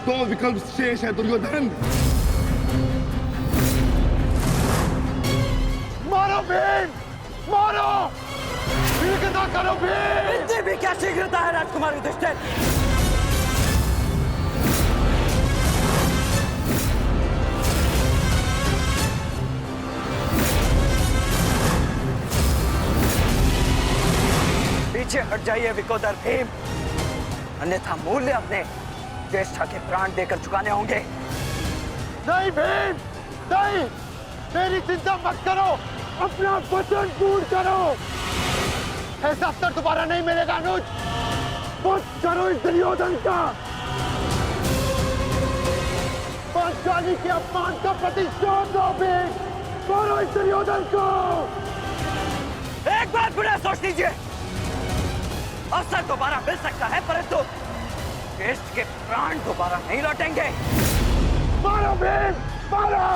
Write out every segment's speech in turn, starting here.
दो विकल्प शेष है दुर्योधन। मारो भीम, मारो, शीघ्रता करो भीम। इतनी भी क्या शीघ्रता है राजकुमार युधिष्ठिर? पीछे हट जाइए विकोदर भीम, अन्यथा मूल्य अपने ज्येष्ठा के प्राण देकर चुकाने होंगे। नहीं भीम, नहीं, मेरी चिंता मत करो, अपना वचन पूर्ण करो। ऐसा अवसर दोबारा नहीं मिलेगा अनुज, बस करो इस दुर्योधन का। पांचाली के अपमान का प्रतिशोध दो भीम, करो इस दुर्योधन को। एक बार पुनः सोच लीजिए, अवसर दोबारा मिल सकता है परंतु ज्येष्ठ के प्राण दोबारा नहीं लौटेंगे। मारो भीम, मारो।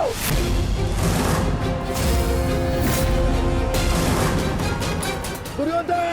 दुर्योधन!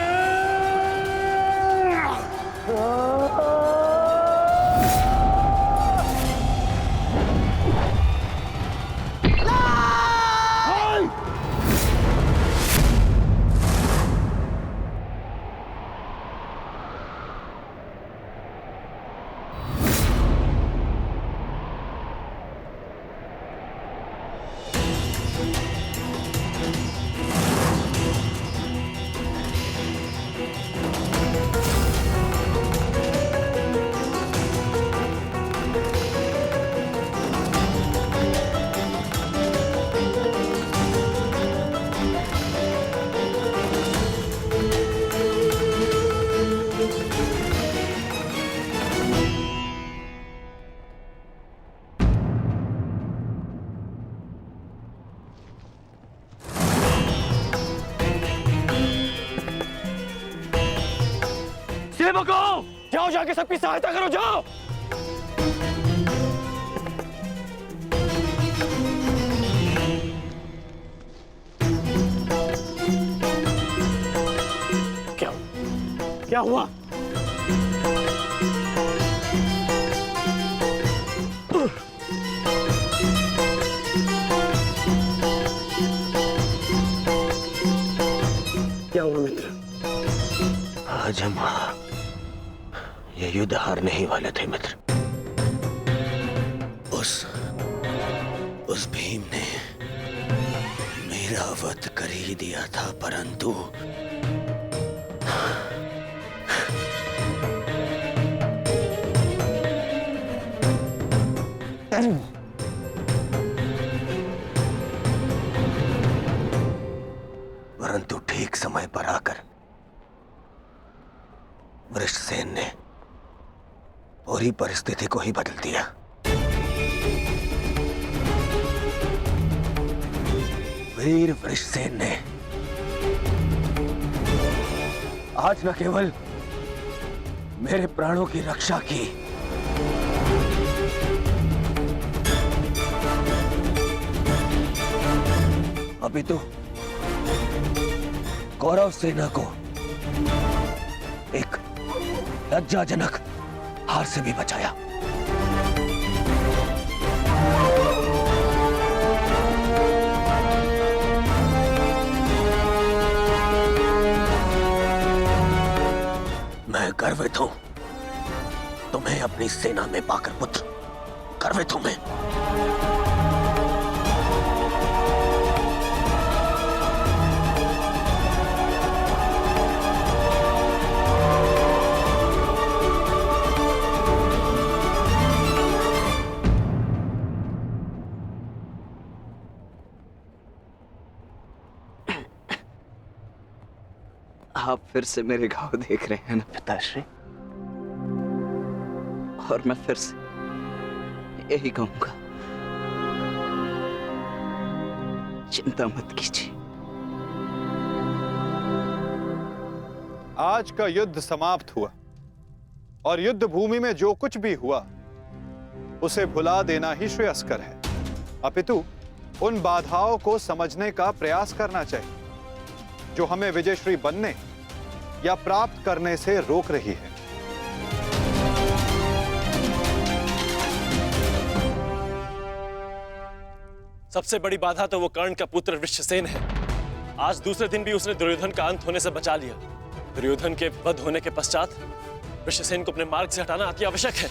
सेवको, जाओ जाके सबकी सहायता करो, जाओ। क्या हुआ? क्या हुआ मित्र? आज हम ये युद्ध हारने ही वाले थे मित्र। उस भीम ने मेरा वध कर ही दिया था, परंतु ठीक समय पर आकर वृषसेन ने पूरी परिस्थिति को ही बदल दिया। वीर वृषसेन ने आज न केवल मेरे प्राणों की रक्षा की, अभी तो कौरव सेना को एक लज्जाजनक हार से भी बचाया। मैं गर्वित हूं तुम्हें अपनी सेना में पाकर पुत्र, गर्वित हूं मैं। आप फिर से मेरे घाव देख रहे हैं ना पिताश्री, और मैं फिर से यही कहूंगा, चिंता मत कीजिए। आज का युद्ध समाप्त हुआ और युद्ध भूमि में जो कुछ भी हुआ उसे भुला देना ही श्रेयस्कर है, अपितु उन बाधाओं को समझने का प्रयास करना चाहिए जो हमें विजयश्री बनने या प्राप्त करने से रोक रही है। सबसे बड़ी बाधा तो वो कर्ण का पुत्र वृषसेन है। आज दूसरे दिन भी उसने दुर्योधन का अंत होने से बचा लिया। दुर्योधन के वध होने के पश्चात वृषसेन को अपने मार्ग से हटाना अति आवश्यक है।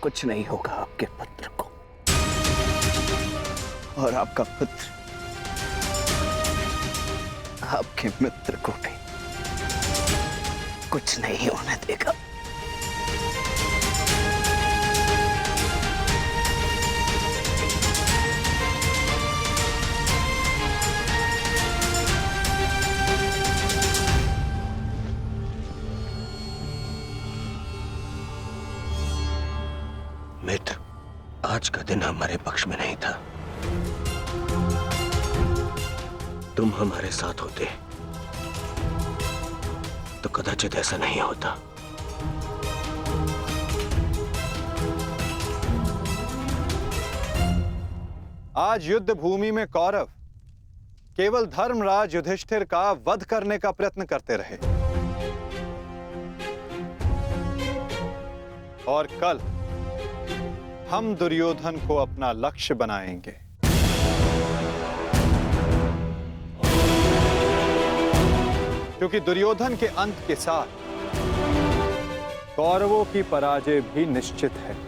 कुछ नहीं होगा आपके पुत्र को, और आपका पुत्र आपके मित्र को भी कुछ नहीं होने देगा। मित्र, आज का दिन हमारे पक्ष में नहीं था। तुम हमारे साथ होते तो कदाचित ऐसा नहीं होता। आज युद्ध भूमि में कौरव केवल धर्मराज युधिष्ठिर का वध करने का प्रयत्न करते रहे, और कल हम दुर्योधन को अपना लक्ष्य बनाएंगे। क्योंकि दुर्योधन के अंत के साथ कौरवों की पराजय भी निश्चित है।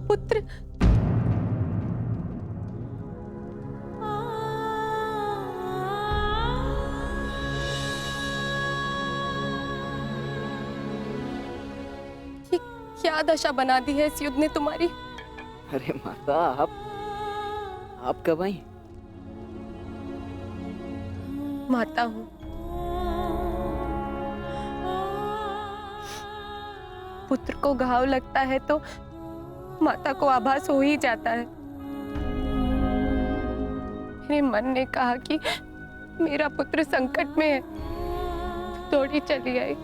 पुत्र, ये क्या दशा बना दी है इस युद्ध ने तुम्हारी? अरे माता, आप कब आई? माता हूं। पुत्र को घाव लगता है तो माता को आभास हो ही जाता है। मेरे मन ने कहा कि मेरा पुत्र संकट में है, दौड़ी चली आई।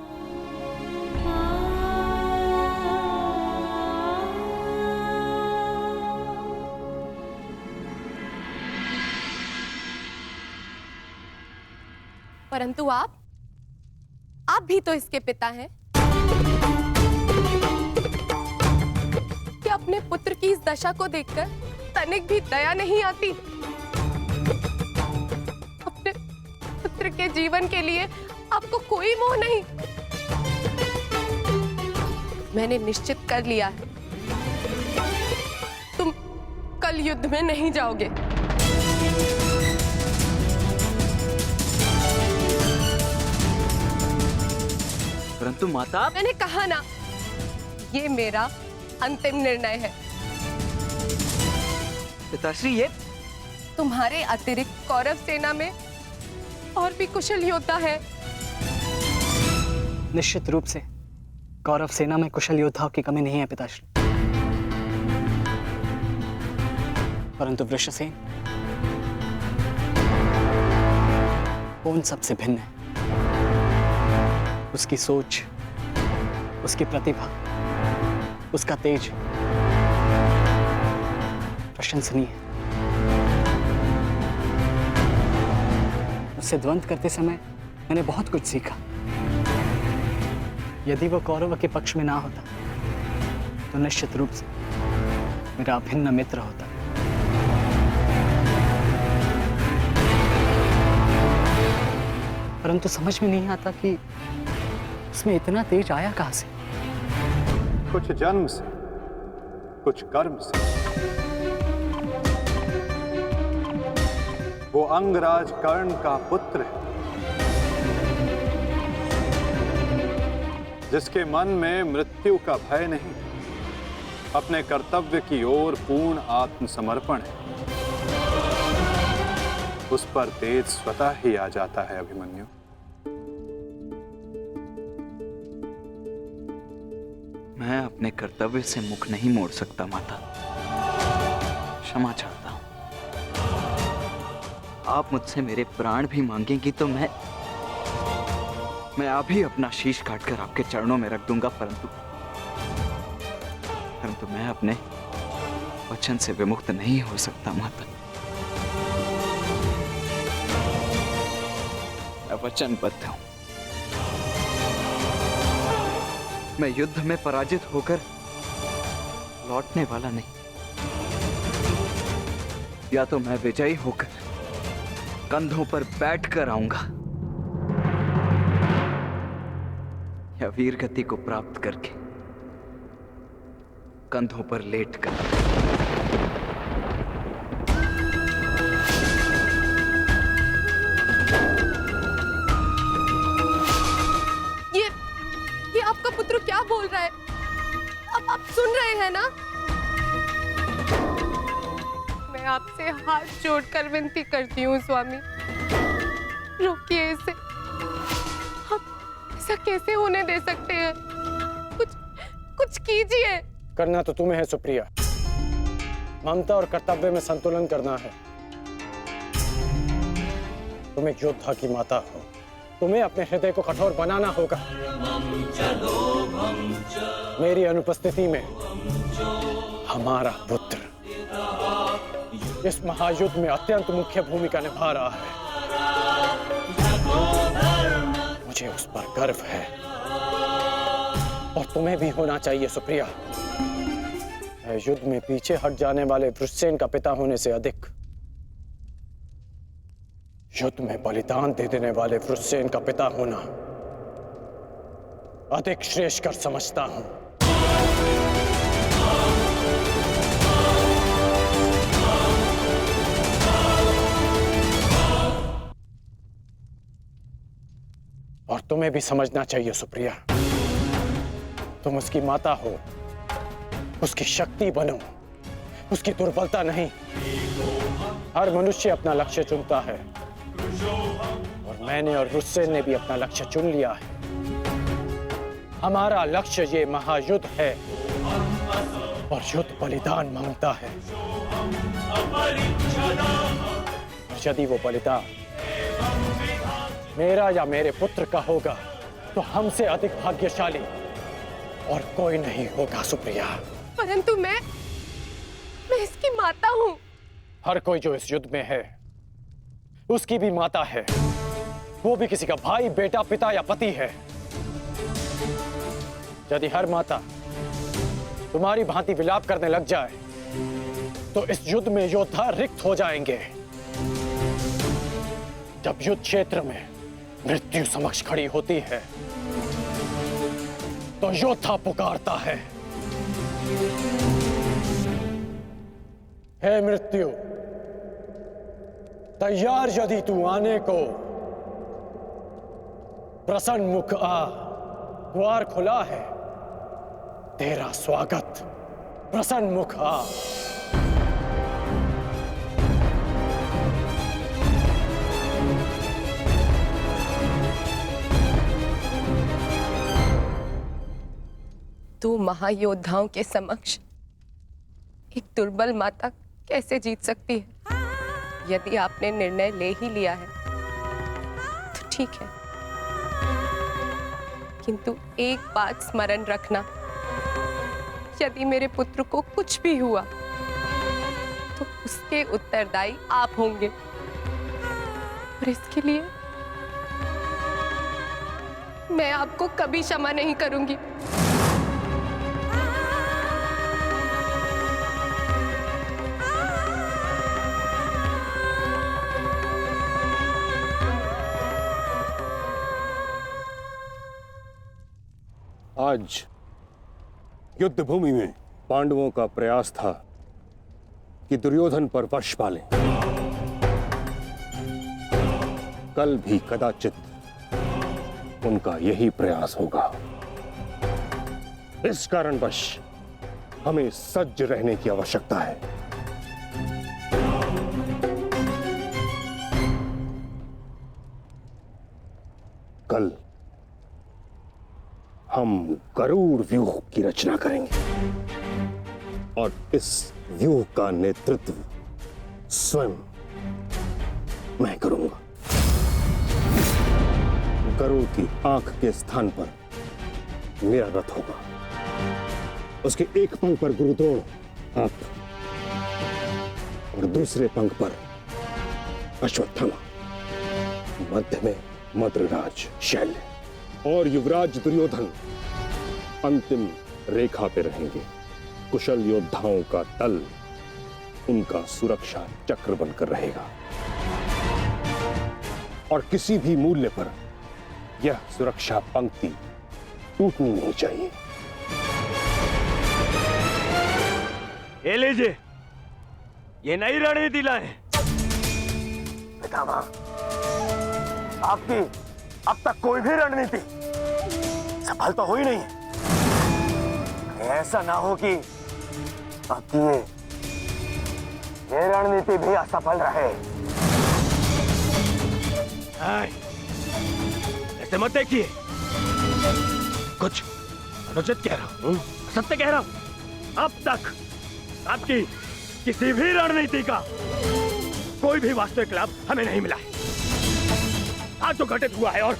परंतु आप भी तो इसके पिता हैं। क्या अपने पुत्र की इस दशा को देखकर तनिक भी दया नहीं आती? अपने पुत्र के जीवन के लिए आपको कोई मोह नहीं? मैंने निश्चित कर लिया है, तुम कल युद्ध में नहीं जाओगे। परंतु माता, मैंने कहा ना, ये मेरा अंतिम निर्णय है। पिताश्री, ये तुम्हारे अतिरिक्त कौरव सेना में और भी कुशल योद्धा है। निश्चित रूप से कौरव सेना में कुशल योद्धाओं की कमी नहीं है पिताश्री, परंतु वृषसेन वो उन सबसे भिन्न है। उसकी सोच, उसकी प्रतिभा, उसका तेज प्रशंसनीय है। उससे द्वंद्व करते समय मैंने बहुत कुछ सीखा। यदि वो कौरव के पक्ष में ना होता तो निश्चित रूप से मेरा अभिन्न मित्र होता। परंतु समझ में नहीं आता कि उसमें इतना तेज आया कहां से। कुछ जन्म से, कुछ कर्म से। वो अंगराज कर्ण का पुत्र है, जिसके मन में मृत्यु का भय नहीं, अपने कर्तव्य की ओर पूर्ण आत्मसमर्पण है। उस पर तेज स्वतः ही आ जाता है। अभिमन्यु, मैं अपने कर्तव्य से मुख नहीं मोड़ सकता माता, क्षमा चाहता हूं। आप मुझसे मेरे प्राण भी मांगेंगी तो मैं अभी अपना शीश काटकर आपके चरणों में रख दूंगा, परंतु मैं अपने वचन से विमुक्त नहीं हो सकता माता। मैं वचनबद्ध हूं। मैं युद्ध में पराजित होकर लौटने वाला नहीं। या तो मैं विजयी होकर कंधों पर बैठकर आऊंगा, या वीर गति को प्राप्त करके कंधों पर लेटकर। ये आपका पुत्र क्या बोल रहा है? अब आप सुन रहे हैं ना? मैं आपसे हाथ जोड़कर विनती करती हूँ स्वामी, रोकिए इसे। आप ऐसा कैसे होने दे सकते हैं? कुछ कीजिए। करना तो तुम्हें है सुप्रिया। ममता और कर्तव्य में संतुलन करना है। तुम एक योद्धा की माता हो, तुम्हें अपने हृदय को कठोर बनाना होगा। मेरी अनुपस्थिति में हमारा पुत्र इस महायुद्ध में अत्यंत मुख्य भूमिका निभा रहा है। मुझे उस पर गर्व है और तुम्हें भी होना चाहिए सुप्रिया। युद्ध में पीछे हट जाने वाले वृषसेन का पिता होने से अधिक युद्ध में बलिदान दे देने वाले वृषसेन का पिता होना अधिक श्रेष्ठकर समझता हूं। और तुम्हें भी समझना चाहिए सुप्रिया, तुम उसकी माता हो, उसकी शक्ति बनो, उसकी दुर्बलता नहीं। हर मनुष्य अपना लक्ष्य चुनता है और मैंने और वृषसेन ने भी अपना लक्ष्य चुन लिया है। हमारा लक्ष्य ये महायुद्ध है और युद्ध बलिदान मांगता है। और यदि वो बलिदान मेरा या मेरे पुत्र का होगा तो हमसे अधिक भाग्यशाली और कोई नहीं होगा सुप्रिया। परंतु मैं इसकी माता हूं। हर कोई जो इस युद्ध में है उसकी भी माता है। वो भी किसी का भाई, बेटा, पिता या पति है। यदि हर माता तुम्हारी भांति विलाप करने लग जाए तो इस युद्ध में योद्धा रिक्त हो जाएंगे। जब युद्ध क्षेत्र में मृत्यु समक्ष खड़ी होती है तो योद्धा पुकारता है, हे मृत्यु, तैयार यदि तू आने को, प्रसन्न मुख आ, द्वार खुला है, तेरा स्वागत, प्रसन्न मुख आ। दो महायोद्धाओं के समक्ष एक दुर्बल माता कैसे जीत सकती है? यदि आपने निर्णय ले ही लिया है तो ठीक है, किंतु एक बात स्मरण रखना, यदि मेरे पुत्र को कुछ भी हुआ तो उसके उत्तरदायी आप होंगे और इसके लिए मैं आपको कभी क्षमा नहीं करूंगी। आज युद्ध भूमि में पांडवों का प्रयास था कि दुर्योधन पर वश पालें। कल भी कदाचित उनका यही प्रयास होगा। इस कारणवश हमें सज्ज रहने की आवश्यकता है। कल हम गरुड़ व्यूह की रचना करेंगे और इस व्यूह का नेतृत्व स्वयं मैं करूंगा। गरुड़ की आंख के स्थान पर मेरा रथ होगा उसके एक पंख पर गुरुद्रोण आप और दूसरे पंख पर अश्वत्थामा, मध्य में मद्रराज शैल्य और युवराज दुर्योधन अंतिम रेखा पे रहेंगे। कुशल योद्धाओं का दल उनका सुरक्षा चक्र बनकर रहेगा और किसी भी मूल्य पर यह सुरक्षा पंक्ति टूटनी नहीं चाहिए। ये लीजिए, ये नई रणनीति लाए। पितामह, आपकी अब तक कोई भी रणनीति सफल तो हुई नहीं है। ऐसा ना हो कि आपकी ये रणनीति भी असफल रहे। ऐसे मत देखिए, कुछ अनुचित कह रहा हूं, सत्य कह रहा हूं। अब तक आपकी किसी भी रणनीति का कोई भी वास्तविक लाभ हमें नहीं मिला है। आज जो घटित हुआ है और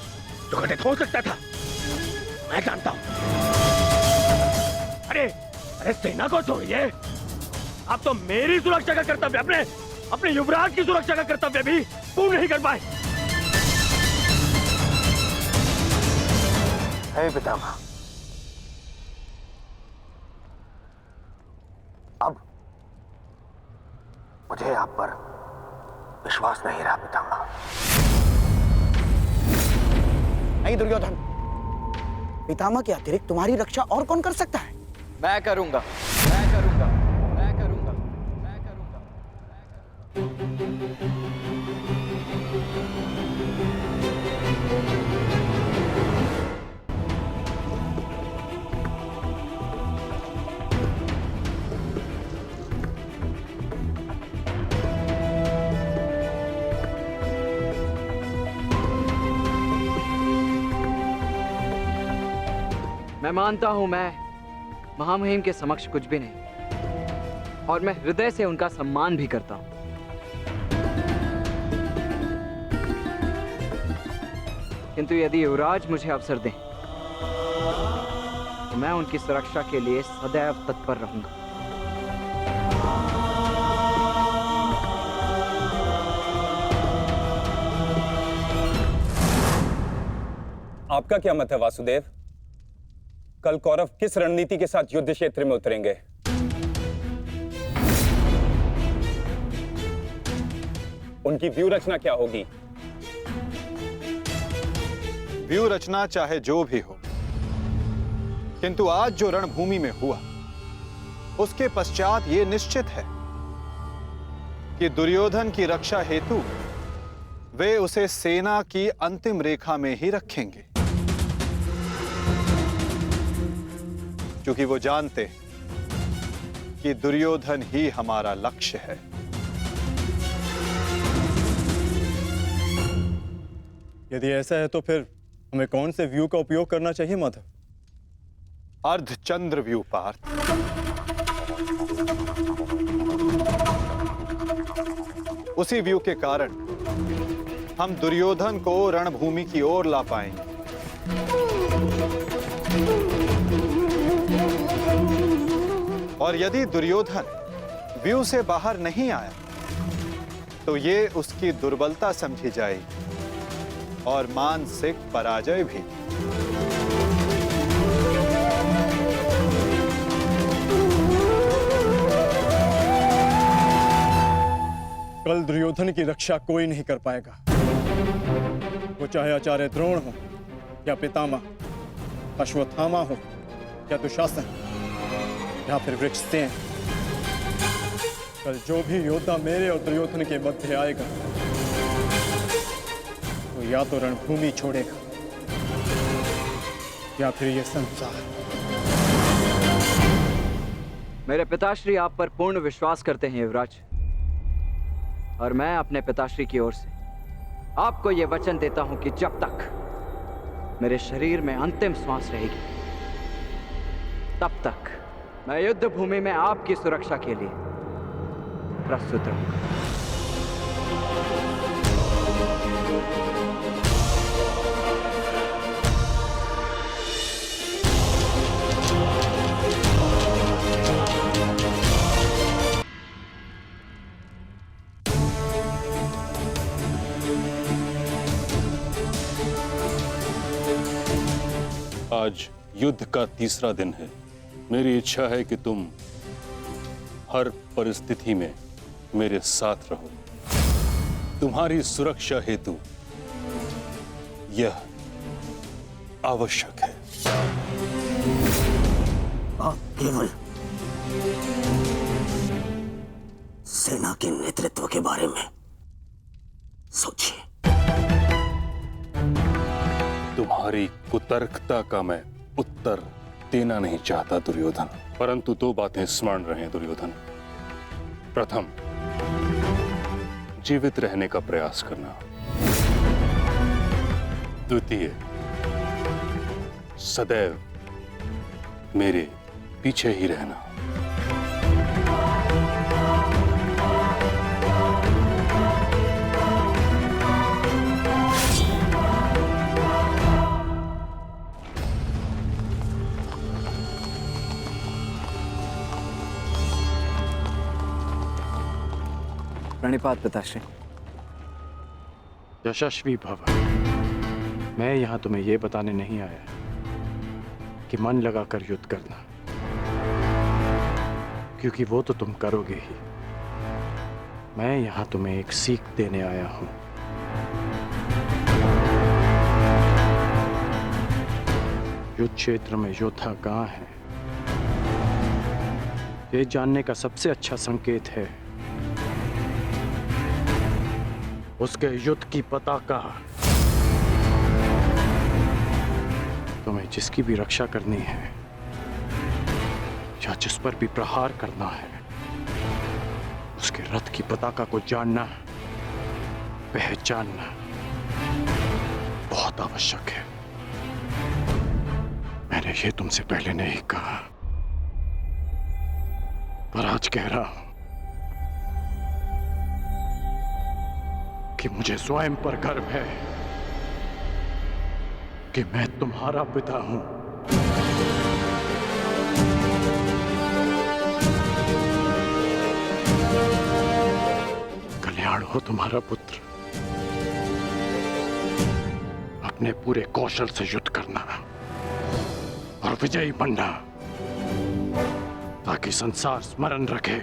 जो घटित हो सकता था, मैं जानता हूं। अरे सेना को छोड़िए, आप तो मेरी सुरक्षा का कर्तव्य, अपने युवराज की सुरक्षा का कर्तव्य भी पूर्ण नहीं कर पाए। हे पितामह, अब मुझे आप पर विश्वास नहीं रहा पितामह। नहीं दुर्योधन, पितामह के अतिरिक्त तुम्हारी रक्षा और कौन कर सकता है? मैं करूंगा, मैं करूंगा, मैं करूंगा, मैं करूंगा। मैं मानता हूं मैं महामहिम के समक्ष कुछ भी नहीं, और मैं हृदय से उनका सम्मान भी करता हूं। किंतु यदि युवराज मुझे अवसर दें तो मैं उनकी सुरक्षा के लिए सदैव तत्पर रहूंगा। आपका क्या मत है वासुदेव? कल कौरव किस रणनीति के साथ युद्ध क्षेत्र में उतरेंगे? उनकी व्यू रचना क्या होगी? व्यू रचना चाहे जो भी हो, किंतु आज जो रणभूमि में हुआ उसके पश्चात यह निश्चित है कि दुर्योधन की रक्षा हेतु वे उसे सेना की अंतिम रेखा में ही रखेंगे, क्योंकि वो जानते कि दुर्योधन ही हमारा लक्ष्य है। यदि ऐसा है तो फिर हमें कौन से व्यू का उपयोग करना चाहिए माधव? अर्धचंद्र व्यू पार्थ। उसी व्यू के कारण हम दुर्योधन को रणभूमि की ओर ला पाएंगे। और यदि दुर्योधन व्यू से बाहर नहीं आया तो ये उसकी दुर्बलता समझी जाएगी और मानसिक पराजय भी। कल दुर्योधन की रक्षा कोई नहीं कर पाएगा, वो चाहे आचार्य द्रोण हो या पितामह अश्वत्थामा हो या दुशासन या फिर वृक्षसेन। कल जो भी योद्धा मेरे और दुर्योधन के मध्य आएगा तो या तो रणभूमि छोड़ेगा या फिर यह संसार। मेरे पिताश्री आप पर पूर्ण विश्वास करते हैं युवराज, और मैं अपने पिताश्री की ओर से आपको यह वचन देता हूं कि जब तक मेरे शरीर में अंतिम श्वास रहेगी तब तक मैं युद्ध भूमि में आपकी सुरक्षा के लिए प्रस्तुत रहूंगा। आज युद्ध का तीसरा दिन है। मेरी इच्छा है कि तुम हर परिस्थिति में मेरे साथ रहो। तुम्हारी सुरक्षा हेतु यह आवश्यक है। आप केवल सेना के नेतृत्व के बारे में सोचिए। तुम्हारी कुतर्कता का मैं उत्तर देना नहीं चाहता दुर्योधन, परंतु दो बातें स्मरण रहें दुर्योधन। प्रथम, जीवित रहने का प्रयास करना। द्वितीय, सदैव मेरे पीछे ही रहना। प्रणिपात पिताश्री। यशस्वी भव। मैं यहां तुम्हें यह बताने नहीं आया कि मन लगाकर युद्ध करना, क्योंकि वो तो तुम करोगे ही। मैं यहां तुम्हें एक सीख देने आया हूं। युद्ध क्षेत्र में योद्धा कहां है, ये जानने का सबसे अच्छा संकेत है उसके युद्ध की पताका। तुम्हें जिसकी भी रक्षा करनी है या जिस पर भी प्रहार करना है, उसके रथ की पताका को जानना, पहचानना बहुत आवश्यक है। मैंने ये तुमसे पहले नहीं कहा, पर आज कह रहा हूं कि मुझे स्वयं पर गर्व है कि मैं तुम्हारा पिता हूं। कल्याण हो तुम्हारा पुत्र। अपने पूरे कौशल से युद्ध करना और विजयी बनना, ताकि संसार स्मरण रखे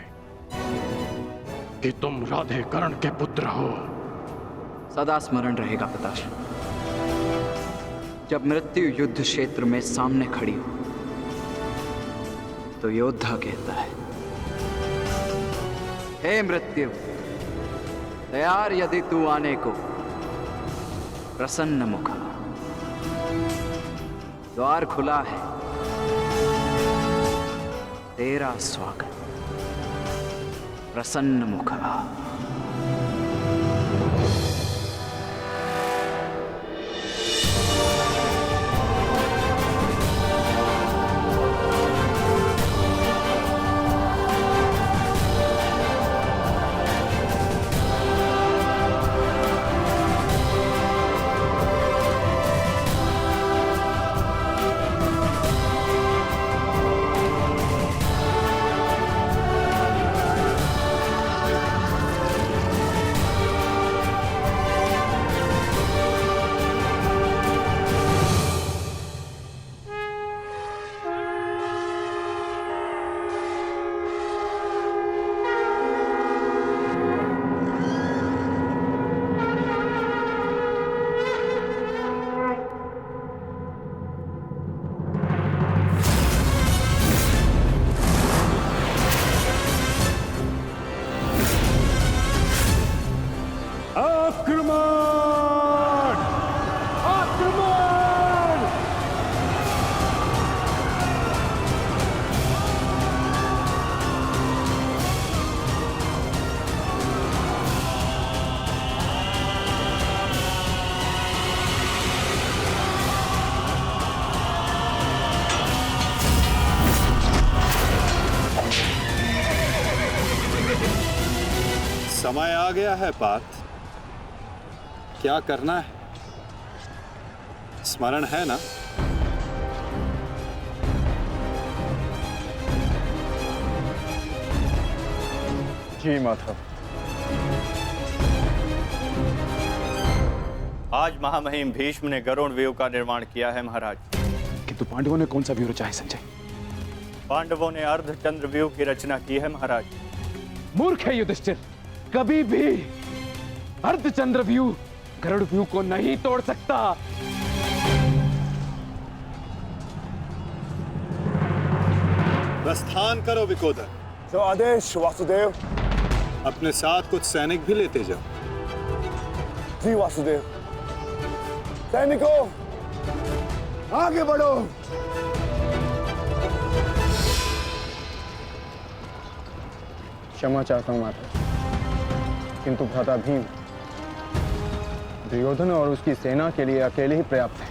कि तुम राधे कर्ण के पुत्र हो। सदा स्मरण रहेगा पिताश्री। जब मृत्यु युद्ध क्षेत्र में सामने खड़ी हो तो योद्धा कहता है, हे मृत्यु, तैयार यदि तू आने को, प्रसन्न मुखा। द्वार खुला है, तेरा स्वागत, प्रसन्न मुखा। समय आ गया है पार्थ। क्या करना है, स्मरण है ना? जी माता। आज महामहिम भीष्म ने गरुड़ व्यूह का निर्माण किया है महाराज। कि किंतु पांडवों ने कौन सा व्यूह रचा है संजय? पांडवों ने अर्धचंद्र व्यूह की रचना की है महाराज। मूर्ख है युधिष्ठिर, कभी भी अर्धचंद्र व्यूह गरुड़ व्यूह को नहीं तोड़ सकता। प्रस्थान करो विकोदर। जो आदेश वासुदेव। अपने साथ कुछ सैनिक भी लेते जाओ। जी वासुदेव। सैनिकों, आगे बढ़ो। क्षमा चाहता हूं माता, किंतु भ्राता भीम दुर्योधन और उसकी सेना के लिए अकेले ही पर्याप्त है,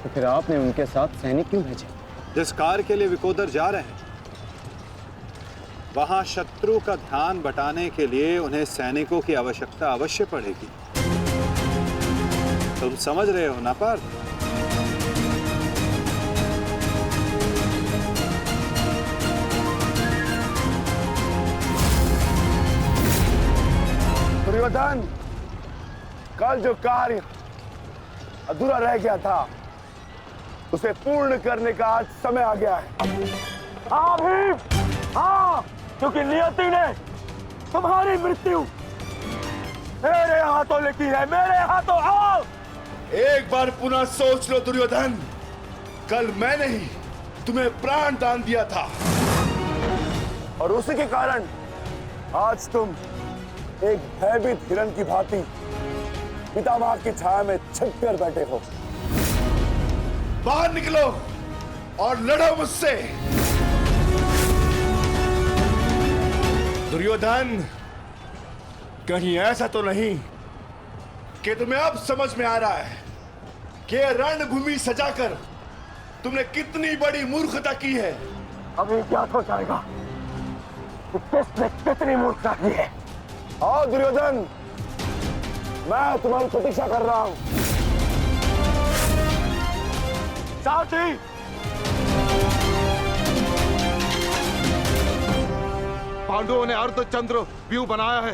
तो फिर आपने उनके साथ सैनिक क्यों भेजे? जिस कार्य के लिए विकोदर जा रहे हैं वहां शत्रु का ध्यान बटाने के लिए उन्हें सैनिकों की आवश्यकता अवश्य पड़ेगी। तुम समझ रहे हो ना पार्थ? दुर्योधन, कल जो कार्य अधूरा रह गया था उसे पूर्ण करने का आज समय आ गया है। हाँ भीम, हाँ, क्योंकि नियति ने तुम्हारी मृत्यु मेरे हाथों लिखी है, मेरे हाथों। आओ, एक बार पुनः सोच लो दुर्योधन, कल मैंने ही तुम्हें प्राण दान दिया था और उसी के कारण आज तुम एक भयभीत हिरण की भांति पितामह की छाया में छिप कर बैठे हो। बाहर निकलो और लड़ो मुझसे। दुर्योधन, कहीं ऐसा तो नहीं कि तुम्हें अब समझ में आ रहा है कि रणभूमि सजाकर तुमने कितनी बड़ी मूर्खता की है? अभी ज्ञात हो जाएगा कि किसने कितनी मूर्खता की है। आओ दुर्योधन, मैं तुम्हारी प्रतीक्षा कर रहा हूं। साथी, पांडवों ने अर्धचंद्र व्यूह बनाया है।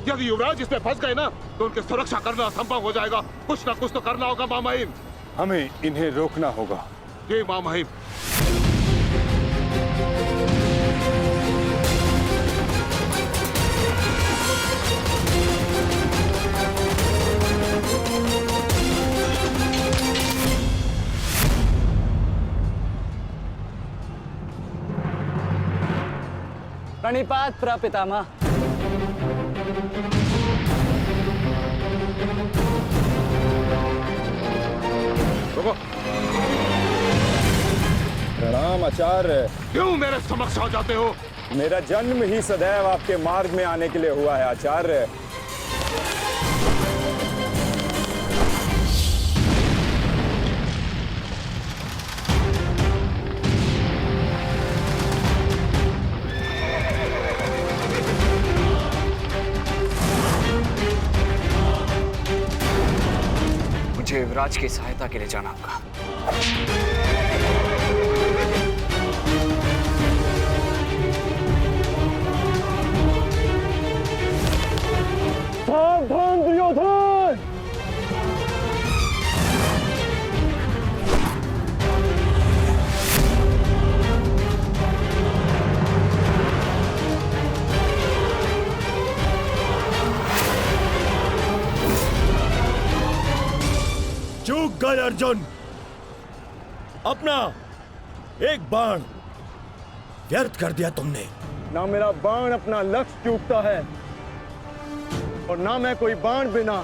यदि युवराज इसमें फंस गए ना तो उनकी सुरक्षा करना असंभव हो जाएगा। कुछ ना कुछ तो करना होगा मां महिम। हमें इन्हें रोकना होगा। जी मां महिम। प्रणिपात प्रपितामह। प्रणाम आचार्य। क्यों मेरे समक्ष आ जाते हो? मेरा जन्म ही सदैव आपके मार्ग में आने के लिए हुआ है आचार्य। मुझे युवराज की सहायता के लिए जाना होगा। सावधान दुर्योधन! चूक गए अर्जुन, अपना एक बाण व्यर्थ कर दिया तुमने। ना मेरा बाण अपना लक्ष्य चूकता है और ना मैं कोई बाण बिना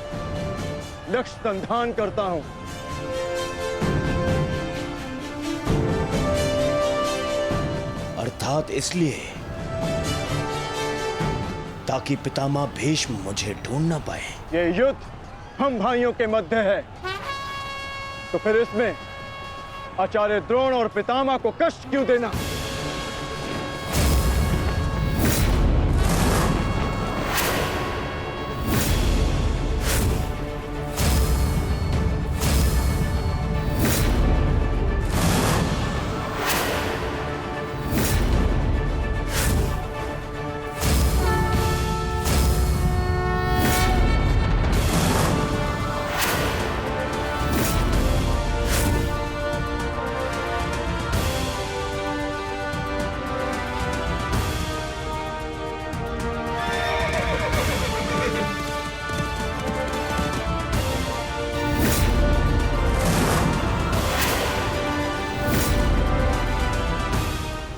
लक्ष्य संधान करता हूं। अर्थात इसलिए ताकि पितामह भीष्म मुझे ढूंढ ना पाए। ये युद्ध हम भाइयों के मध्य है, तो फिर इसमें आचार्य द्रोण और पितामह को कष्ट क्यों देना?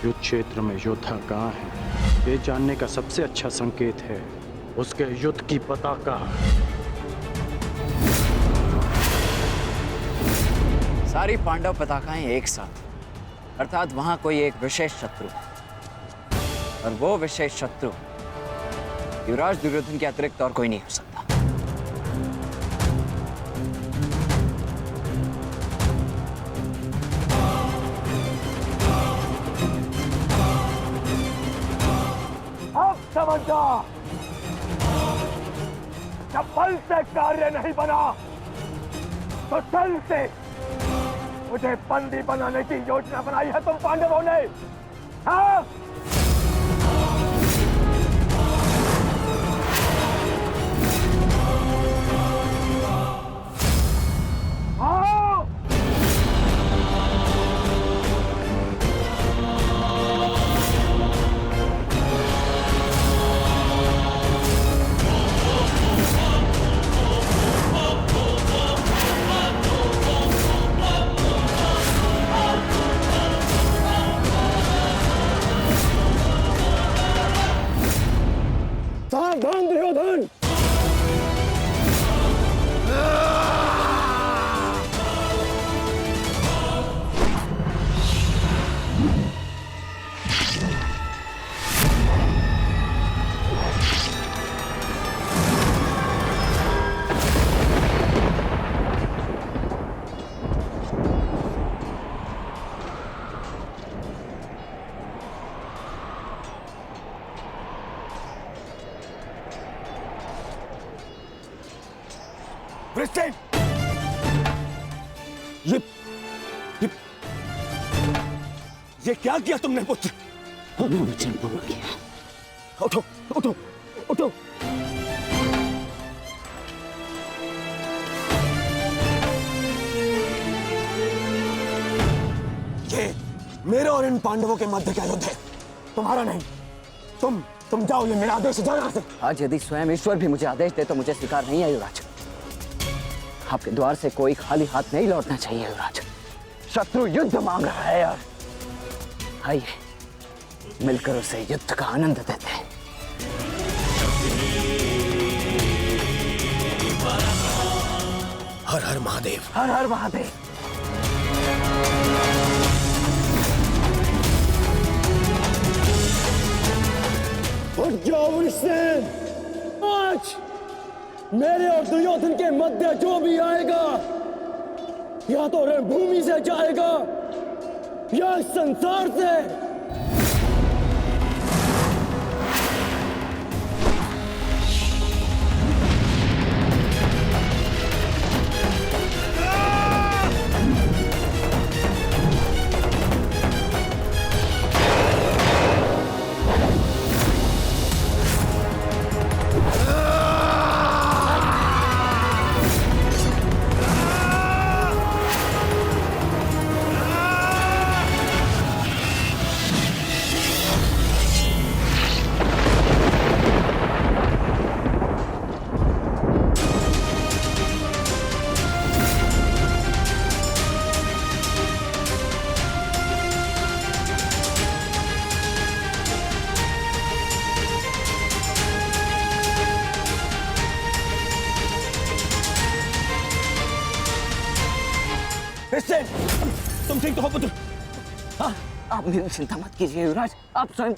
युद्ध क्षेत्र में योद्धा कहाँ है, ये जानने का सबसे अच्छा संकेत है उसके युद्ध की पताका। सारी पांडव पताकाएं एक साथ, अर्थात वहां कोई एक विशेष शत्रु है, और वो विशेष शत्रु युवराज दुर्योधन के अतिरिक्त और कोई नहीं हो सकता। अब समझा, जब बल से कार्य नहीं बना तो छल से मुझे बंदी बनाने की योजना बनाई है तुम पांडवों ने। हाँ? आओ! सावधान दुर्योधन! वृषसेन! ये क्या किया तुमने पुत्र? वचन पूर्ण किया। उठो उठो उठो। ये मेरे और इन पांडवों के मध्य का युद्ध है, तुम्हारा नहीं। तुम जाओ, ये मेरा आदेश है, जाओ यहाँ से। आज यदि स्वयं ईश्वर भी मुझे आदेश दे तो मुझे स्वीकार नहीं है युवराज। आपके द्वार से कोई खाली हाथ नहीं लौटना चाहिए युवराज। शत्रु युद्ध मांग रहा है यार। आइए मिलकर उसे युद्ध का आनंद देते हैं। हर हर महादेव। हर हर महादेव। उठ जाओ वृषसेन! आज मेरे और दुर्योधन के मध्य जो भी आएगा या तो रणभूमि से जाएगा या इस संसार से। वृषसेन, तुम ठीक तो हो पुत्र? हाँ, आप मेरी चिंता मत कीजिए युवराज, आप स्वयं।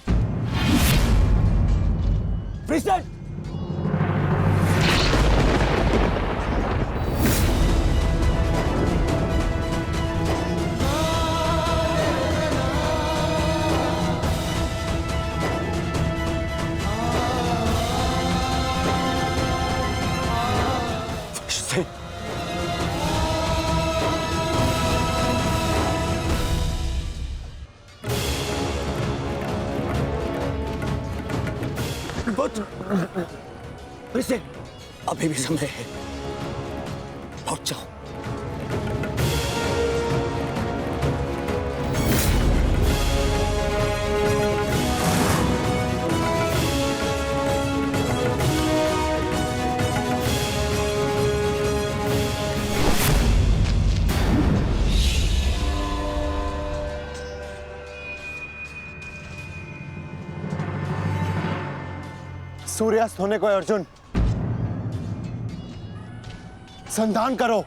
वृषसेन! वृषसेन, अभी भी समय है, लौट जाओ। सूर्यास्त होने को है अर्जुन। संधान करो।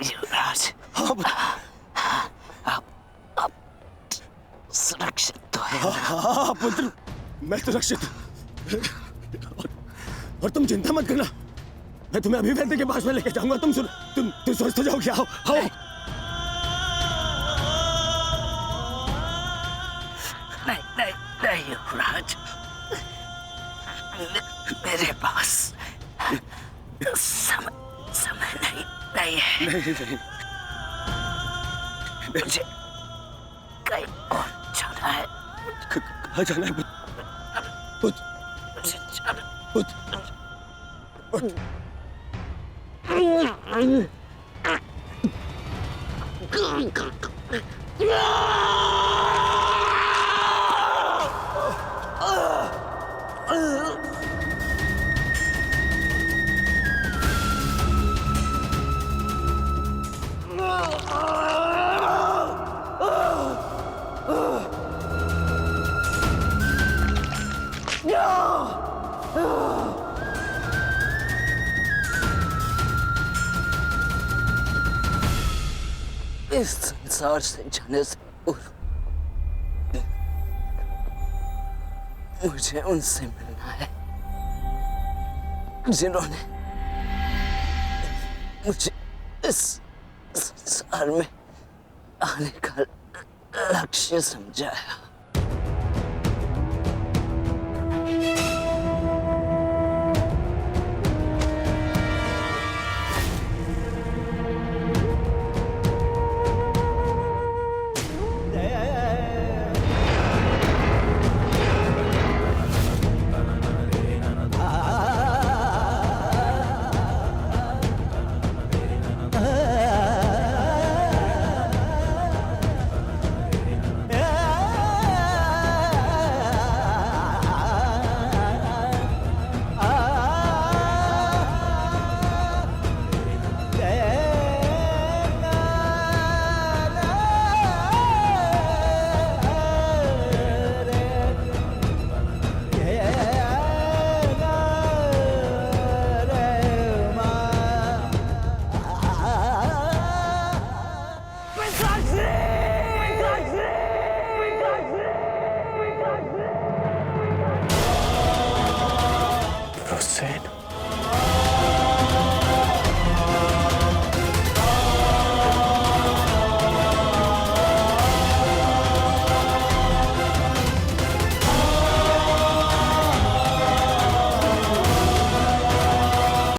युवराज, आप सुरक्षित तो है। हाँ पुत्र, मैं सुरक्षित। और तुम चिंता मत करना, मैं तुम्हें अभी वैद्य के पास में लेके जाऊंगा। तुम स्वस्थ हो जाओगे। आओ आओ। नहीं युवराज, मेरे पास समय नहीं है। नहीं। मुझे कहीं और जाना है। कहाँ जाना है पुत्र? मुझे जाना। इस संसार से जाने से पूर्व मुझे उनसे मिलना है जिन्होंने मुझे इस संसार में आने का लक्ष्य समझाया। हुसैन।